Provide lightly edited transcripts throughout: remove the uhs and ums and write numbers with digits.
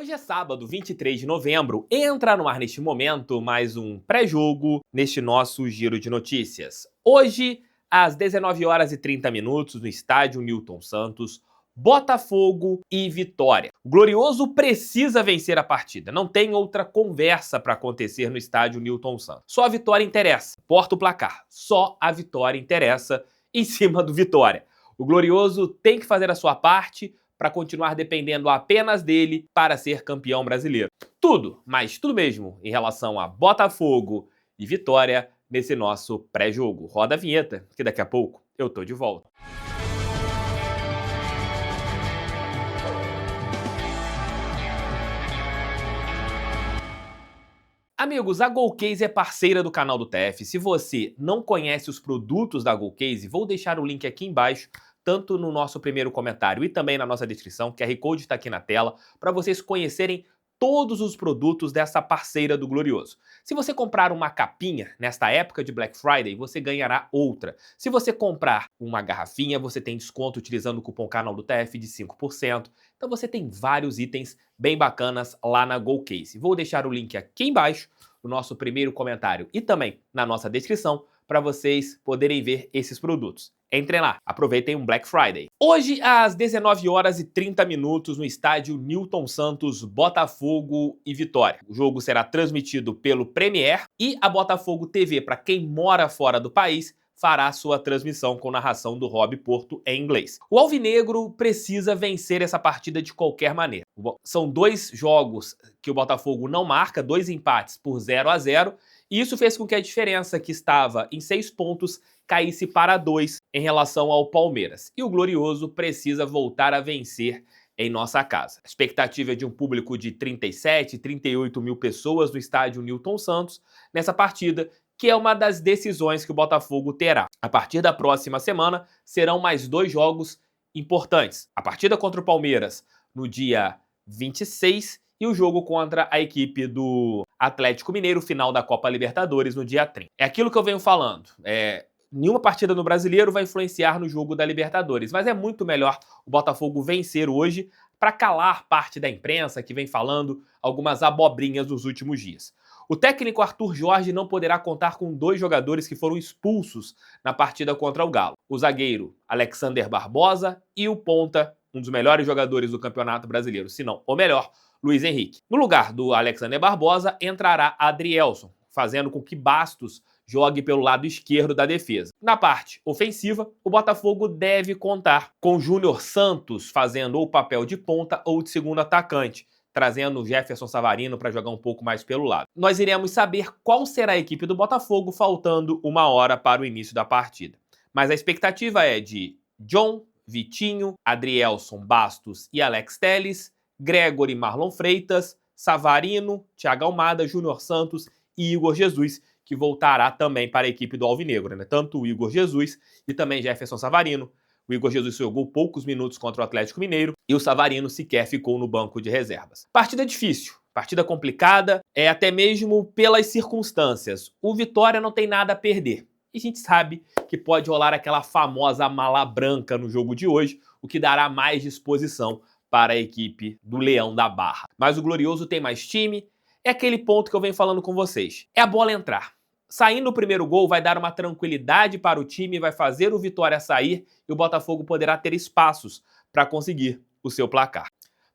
Hoje é sábado, 23 de novembro, entra no ar neste momento mais um pré-jogo neste nosso giro de notícias. Hoje, às 19 horas e 30 minutos, no estádio Newton Santos, Botafogo e Vitória. O Glorioso precisa vencer a partida, não tem outra conversa para acontecer no estádio Newton Santos. Só a vitória interessa, porta o placar, só a vitória interessa em cima do Vitória. O Glorioso tem que fazer a sua parte para continuar dependendo apenas dele para ser campeão brasileiro. Tudo, mas tudo mesmo, em relação a Botafogo e Vitória nesse nosso pré-jogo. Roda a vinheta, que daqui a pouco eu tô de volta. Amigos, a Golcase é parceira do canal do TF. Se você não conhece os produtos da Golcase, vou deixar o link aqui embaixo, tanto no nosso primeiro comentário e também na nossa descrição. O QR Code está aqui na tela, para vocês conhecerem todos os produtos dessa parceira do Glorioso. Se você comprar uma capinha nesta época de Black Friday, você ganhará outra. Se você comprar uma garrafinha, você tem desconto utilizando o cupom Canal do TF de 5%. Então você tem vários itens bem bacanas lá na Golcase. Vou deixar o link aqui embaixo, no nosso primeiro comentário e também na nossa descrição, para vocês poderem ver esses produtos. Entrem lá, aproveitem um Black Friday. Hoje, às 19 horas e 30 minutos, no estádio Newton Santos, Botafogo e Vitória. O jogo será transmitido pelo Premier e a Botafogo TV, para quem mora fora do país, fará sua transmissão com narração do Rob Porto em inglês. O Alvinegro precisa vencer essa partida de qualquer maneira. São 2 jogos que o Botafogo não marca, 2 empates por 0-0, e isso fez com que a diferença, que estava em 6 pontos, caísse para 2 em relação ao Palmeiras. E o Glorioso precisa voltar a vencer em nossa casa. A expectativa é de um público de 37, 38 mil pessoas no estádio Newton Santos nessa partida, que é uma das decisões que o Botafogo terá. A partir da próxima semana, serão mais 2 jogos importantes. A partida contra o Palmeiras no dia 26 e o jogo contra a equipe do Atlético Mineiro, final da Copa Libertadores, no dia 30. É aquilo que eu venho falando. Nenhuma partida no Brasileiro vai influenciar no jogo da Libertadores, mas é muito melhor o Botafogo vencer hoje para calar parte da imprensa que vem falando algumas abobrinhas nos últimos dias. O técnico Arthur Jorge não poderá contar com 2 jogadores que foram expulsos na partida contra o Galo. O zagueiro Alexander Barbosa e o ponta, um dos melhores jogadores do Campeonato Brasileiro, se não o melhor, Luiz Henrique. No lugar do Alexander Barbosa entrará Adrielson, fazendo com que Bastos jogue pelo lado esquerdo da defesa. Na parte ofensiva, o Botafogo deve contar com Júnior Santos fazendo o papel de ponta ou de segundo atacante, trazendo o Jefferson Savarino para jogar um pouco mais pelo lado. Nós iremos saber qual será a equipe do Botafogo faltando 1 hora para o início da partida. Mas a expectativa é de John, Vitinho, Adrielson, Bastos e Alex Telles, Gregory, Marlon Freitas, Savarino, Thiago Almada, Júnior Santos e Igor Jesus, que voltará também para a equipe do Alvinegro, né? Tanto o Igor Jesus e também Jefferson Savarino. O Igor Jesus jogou poucos minutos contra o Atlético Mineiro e o Savarino sequer ficou no banco de reservas. Partida difícil, partida complicada, até mesmo pelas circunstâncias. O Vitória não tem nada a perder. E a gente sabe que pode rolar aquela famosa mala branca no jogo de hoje, o que dará mais disposição para a equipe do Leão da Barra. Mas o Glorioso tem mais time, é aquele ponto que eu venho falando com vocês. É a bola entrar. Saindo o primeiro gol vai dar uma tranquilidade para o time, vai fazer o Vitória sair e o Botafogo poderá ter espaços para conseguir o seu placar.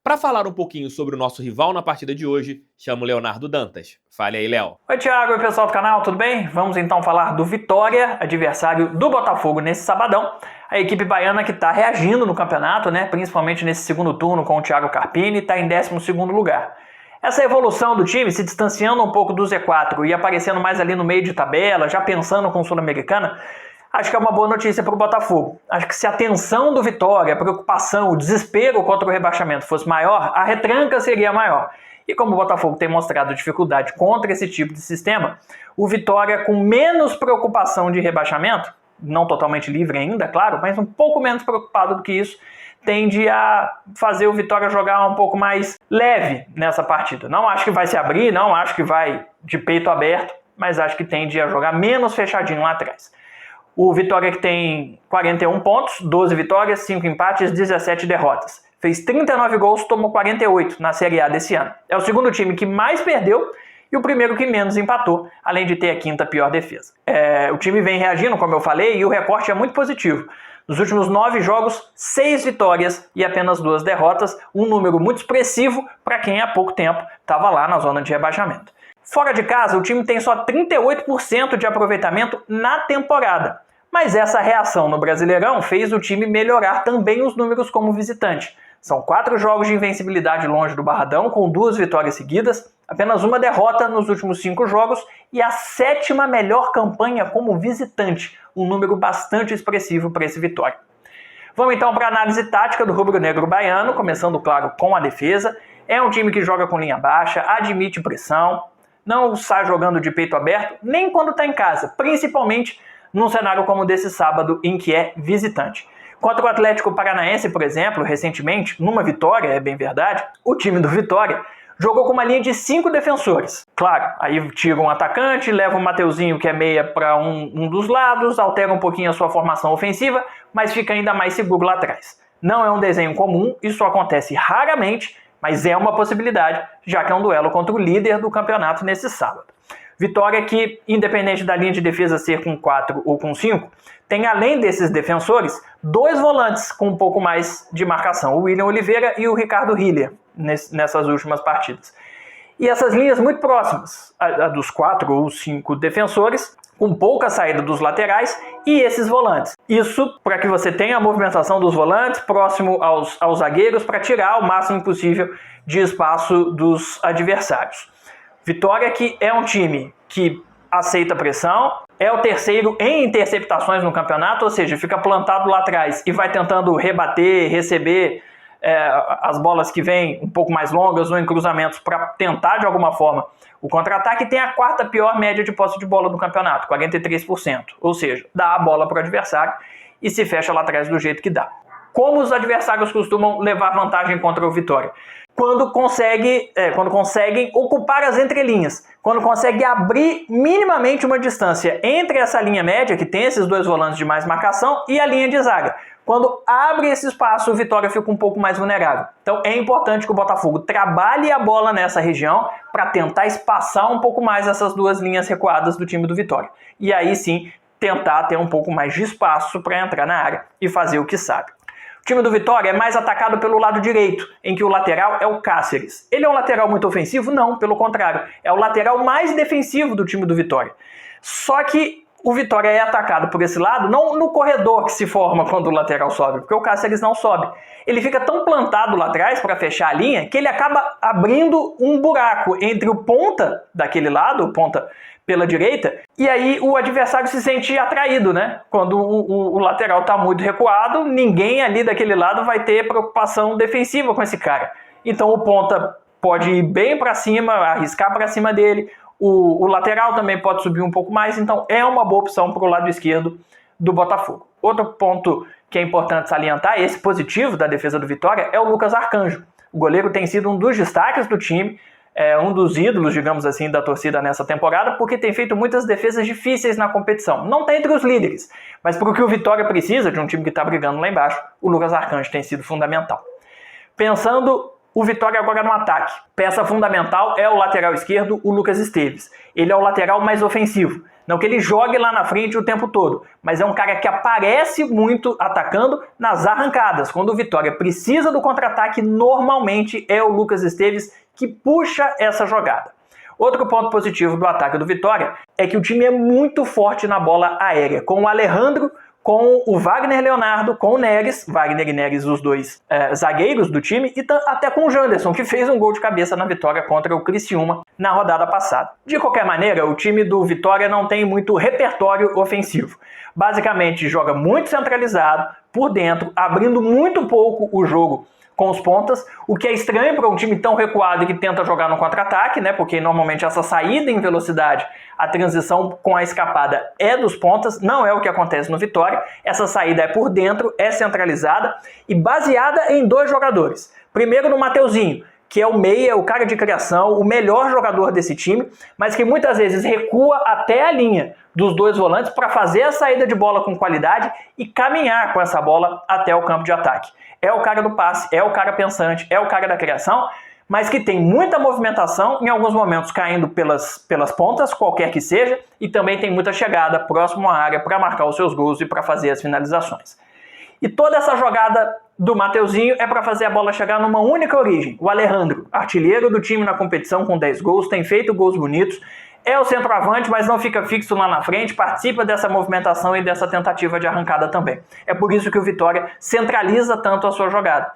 Para falar um pouquinho sobre o nosso rival na partida de hoje, chamo o Leonardo Dantas. Fale aí, Léo. Oi, Thiago. Oi, pessoal do canal, tudo bem? Vamos então falar do Vitória, adversário do Botafogo nesse sabadão. A equipe baiana que está reagindo no campeonato, né? Principalmente nesse segundo turno com o Thiago Carpini, está em 12º lugar. Essa evolução do time, se distanciando um pouco do Z4 e aparecendo mais ali no meio de tabela, já pensando com Sul-Americana, acho que é uma boa notícia para o Botafogo. Acho que se a tensão do Vitória, a preocupação, o desespero contra o rebaixamento fosse maior, a retranca seria maior. E como o Botafogo tem mostrado dificuldade contra esse tipo de sistema, o Vitória, com menos preocupação de rebaixamento, não totalmente livre ainda, claro, mas um pouco menos preocupado do que isso, tende a fazer o Vitória jogar um pouco mais leve nessa partida. Não acho que vai se abrir, não acho que vai de peito aberto, mas acho que tende a jogar menos fechadinho lá atrás. O Vitória que tem 41 pontos, 12 vitórias, 5 empates, 17 derrotas. Fez 39 gols, tomou 48 na Série A desse ano. É o segundo time que mais perdeu e o primeiro que menos empatou, além de ter a quinta pior defesa. O time vem reagindo, como eu falei, e o recorte é muito positivo. Nos últimos 9 jogos, 6 vitórias e apenas 2 derrotas, um número muito expressivo para quem há pouco tempo estava lá na zona de rebaixamento. Fora de casa, o time tem só 38% de aproveitamento na temporada. Mas essa reação no Brasileirão fez o time melhorar também os números como visitante. São 4 jogos de invencibilidade longe do Barradão, com 2 vitórias seguidas, apenas uma derrota nos últimos 5 jogos e a 7ª melhor campanha como visitante, um número bastante expressivo para esse Vitória. Vamos então para a análise tática do rubro-negro baiano, começando, claro, com a defesa. É um time que joga com linha baixa, admite pressão, não sai jogando de peito aberto, nem quando está em casa, principalmente num cenário como desse sábado, em que é visitante. Contra o Atlético Paranaense, por exemplo, recentemente, numa vitória, é bem verdade, o time do Vitória jogou com uma linha de 5 defensores. Claro, aí tira um atacante, leva o Mateuzinho, que é meia, para um dos lados, altera um pouquinho a sua formação ofensiva, mas fica ainda mais seguro lá atrás. Não é um desenho comum, isso acontece raramente, mas é uma possibilidade, já que é um duelo contra o líder do campeonato nesse sábado. Vitória que, independente da linha de defesa ser com 4 ou com 5, tem, além desses defensores, 2 volantes com um pouco mais de marcação, o William Oliveira e o Ricardo Hiller, nessas últimas partidas. E essas linhas muito próximas, a dos 4 ou 5 defensores, com pouca saída dos laterais e esses volantes. Isso para que você tenha a movimentação dos volantes próximo aos zagueiros para tirar o máximo possível de espaço dos adversários. Vitória que é um time que aceita pressão, é o terceiro em interceptações no campeonato, ou seja, fica plantado lá atrás e vai tentando rebater, receber as bolas que vêm um pouco mais longas ou em cruzamentos para tentar de alguma forma o contra-ataque. Tem a 4ª pior média de posse de bola do campeonato, 43%, ou seja, dá a bola para o adversário e se fecha lá atrás do jeito que dá. Como os adversários costumam levar vantagem contra o Vitória? Quando conseguem ocupar as entrelinhas, quando conseguem abrir minimamente uma distância entre essa linha média, que tem esses 2 volantes de mais marcação, e a linha de zaga. Quando abre esse espaço, o Vitória fica um pouco mais vulnerável. Então é importante que o Botafogo trabalhe a bola nessa região para tentar espaçar um pouco mais essas 2 linhas recuadas do time do Vitória. E aí sim, tentar ter um pouco mais de espaço para entrar na área e fazer o que sabe. O time do Vitória é mais atacado pelo lado direito, em que o lateral é o Cáceres. Ele é um lateral muito ofensivo? Não, pelo contrário. É o lateral mais defensivo do time do Vitória. Só que o Vitória é atacado por esse lado, não no corredor que se forma quando o lateral sobe, porque o Cáceres não sobe. Ele fica tão plantado lá atrás para fechar a linha que ele acaba abrindo um buraco entre o ponta daquele lado, o ponta pela direita, e aí o adversário se sente atraído, né? Quando o lateral está muito recuado, ninguém ali daquele lado vai ter preocupação defensiva com esse cara. Então o ponta pode ir bem para cima, arriscar para cima dele, o lateral também pode subir um pouco mais, então é uma boa opção para o lado esquerdo do Botafogo. Outro ponto que é importante salientar, esse positivo da defesa do Vitória, é o Lucas Arcanjo. O goleiro tem sido um dos destaques do time, um dos ídolos, digamos assim, da torcida nessa temporada, porque tem feito muitas defesas difíceis na competição. Não está entre os líderes, mas para o que o Vitória precisa, de um time que está brigando lá embaixo, o Lucas Arcanjo tem sido fundamental. Pensando o Vitória agora no ataque, peça fundamental é o lateral esquerdo, o Lucas Esteves. Ele é o lateral mais ofensivo. Não que ele jogue lá na frente o tempo todo, mas é um cara que aparece muito atacando nas arrancadas. Quando o Vitória precisa do contra-ataque, normalmente é o Lucas Esteves que puxa essa jogada. Outro ponto positivo do ataque do Vitória é que o time é muito forte na bola aérea, com o Alejandro, com o Wagner Leonardo, com o Neres, Wagner e Neres, os 2 zagueiros do time, e até com o Janderson, que fez um gol de cabeça na vitória contra o Criciúma na rodada passada. De qualquer maneira, o time do Vitória não tem muito repertório ofensivo. Basicamente, joga muito centralizado, por dentro, abrindo muito pouco o jogo com os pontas, o que é estranho para um time tão recuado e que tenta jogar no contra-ataque, né? Porque normalmente essa saída em velocidade, a transição com a escapada é dos pontas, não é o que acontece no Vitória. Essa saída é por dentro, é centralizada e baseada em 2 jogadores. Primeiro no Mateuzinho, que é o meia, o cara de criação, o melhor jogador desse time, mas que muitas vezes recua até a linha dos 2 volantes para fazer a saída de bola com qualidade e caminhar com essa bola até o campo de ataque. é o cara do passe, é o cara pensante, é o cara da criação, mas que tem muita movimentação, em alguns momentos caindo pelas pontas, qualquer que seja, e também tem muita chegada próximo à área para marcar os seus gols e para fazer as finalizações. E toda essa jogada do Mateuzinho é para fazer a bola chegar numa única origem. O Alejandro, artilheiro do time na competição com 10 gols, tem feito gols bonitos, é o centroavante, mas não fica fixo lá na frente, participa dessa movimentação e dessa tentativa de arrancada também. É por isso que o Vitória centraliza tanto a sua jogada.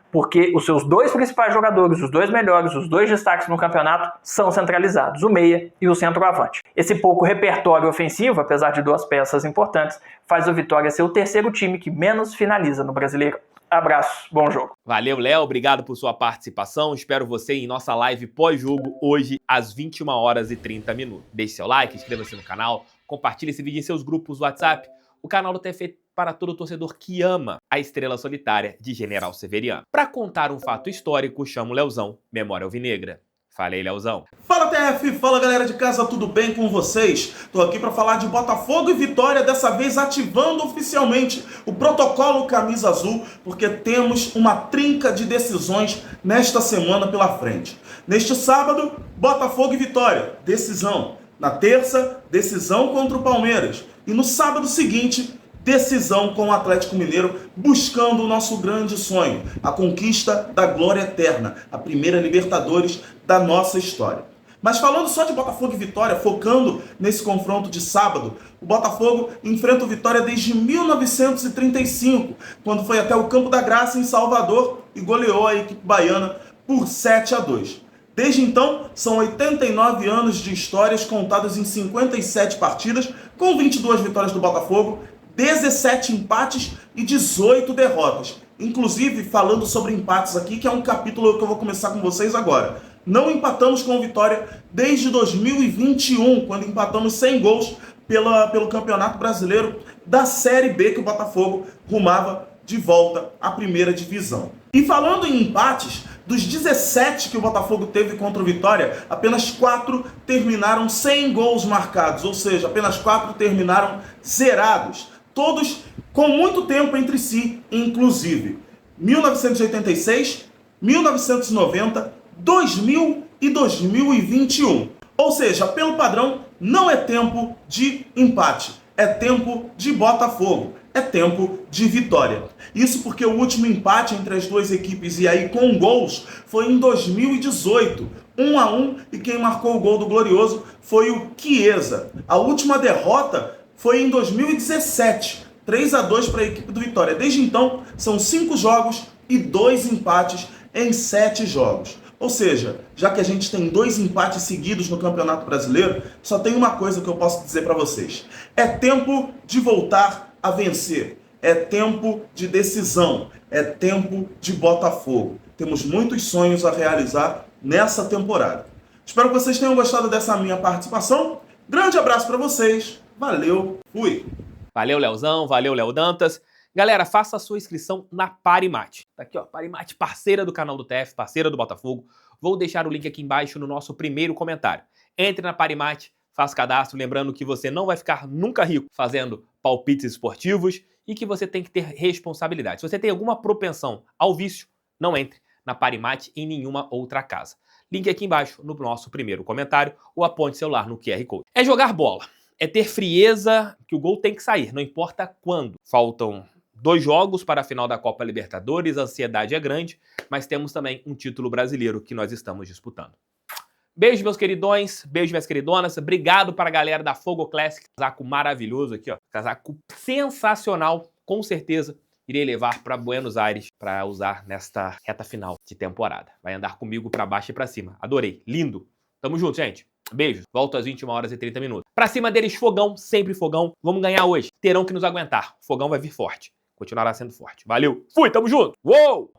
Porque os seus dois principais jogadores, os dois melhores, os dois destaques no campeonato, são centralizados, o meia e o centroavante. Esse pouco repertório ofensivo, apesar de duas peças importantes, faz o Vitória ser o terceiro time que menos finaliza no Brasileiro. Abraço, bom jogo. Valeu, Léo, obrigado por sua participação. Espero você em nossa live pós-jogo hoje às 21h30. Deixe seu like, inscreva-se no canal, compartilhe esse vídeo em seus grupos do WhatsApp. O canal do TF para todo torcedor que ama a estrela solitária de General Severiano. Para contar um fato histórico, chamo o Leozão, Memória Alvinegra. Fala aí, Leozão. Fala, TF! Fala, galera de casa, tudo bem com vocês? Tô aqui para falar de Botafogo e Vitória, dessa vez ativando oficialmente o protocolo Camisa Azul, porque temos uma trinca de decisões nesta semana pela frente. Neste sábado, Botafogo e Vitória, decisão. Na terça, decisão contra o Palmeiras. E no sábado seguinte, decisão com o Atlético Mineiro, buscando o nosso grande sonho, a conquista da glória eterna, a primeira Libertadores da nossa história. Mas falando só de Botafogo e Vitória, focando nesse confronto de sábado, o Botafogo enfrenta o Vitória desde 1935, quando foi até o Campo da Graça, em Salvador, e goleou a equipe baiana por 7-2. Desde então, são 89 anos de histórias contadas em 57 partidas, com 22 vitórias do Botafogo, 17 empates e 18 derrotas. Inclusive, falando sobre empates aqui, que é um capítulo que eu vou começar com vocês agora. Não empatamos com o Vitória desde 2021, quando empatamos 100 gols pelo Campeonato Brasileiro da Série B, que o Botafogo rumava de volta à primeira divisão. E falando em empates, dos 17 que o Botafogo teve contra o Vitória, apenas 4 terminaram sem gols marcados, ou seja, apenas 4 terminaram zerados. Todos com muito tempo entre si, inclusive 1986, 1990, 2000 e 2021. Ou seja, pelo padrão, não é tempo de empate, é tempo de Botafogo, é tempo de vitória. Isso porque o último empate entre as duas equipes, e aí com gols, foi em 2018, 1-1, e quem marcou o gol do Glorioso foi o Chiesa. A última derrota foi em 2017, 3-2 para a equipe do Vitória. Desde então, são 5 jogos e 2 empates em 7 jogos. Ou seja, já que a gente tem 2 empates seguidos no Campeonato Brasileiro, só tem uma coisa que eu posso dizer para vocês. É tempo de voltar a vencer. É tempo de decisão. É tempo de Botafogo. Temos muitos sonhos a realizar nessa temporada. Espero que vocês tenham gostado dessa minha participação. Grande abraço para vocês. Valeu, fui! Valeu, Leozão, valeu, Léo Dantas. Galera, faça a sua inscrição na Parimate. Tá aqui, ó, Parimate, parceira do canal do TF, parceira do Botafogo. Vou deixar o link aqui embaixo no nosso primeiro comentário. Entre na Parimate, faça cadastro, lembrando que você não vai ficar nunca rico fazendo palpites esportivos e que você tem que ter responsabilidade. Se você tem alguma propensão ao vício, não entre na Parimate em nenhuma outra casa. Link aqui embaixo no nosso primeiro comentário ou aponte celular no QR Code. É jogar bola. É ter frieza que o gol tem que sair, não importa quando. Faltam 2 jogos para a final da Copa Libertadores, a ansiedade é grande, mas temos também um título brasileiro que nós estamos disputando. Beijo, meus queridões, beijo, minhas queridonas. Obrigado para a galera da Fogo Classic. Casaco maravilhoso aqui, ó. Casaco sensacional, com certeza. Irei levar para Buenos Aires para usar nesta reta final de temporada. Vai andar comigo para baixo e para cima. Adorei, lindo. Tamo junto, gente. Beijos. Volto às 21h30. Pra cima deles, fogão, sempre fogão. Vamos ganhar hoje. Terão que nos aguentar. O fogão vai vir forte. Continuará sendo forte. Valeu. Fui, tamo junto. Uou!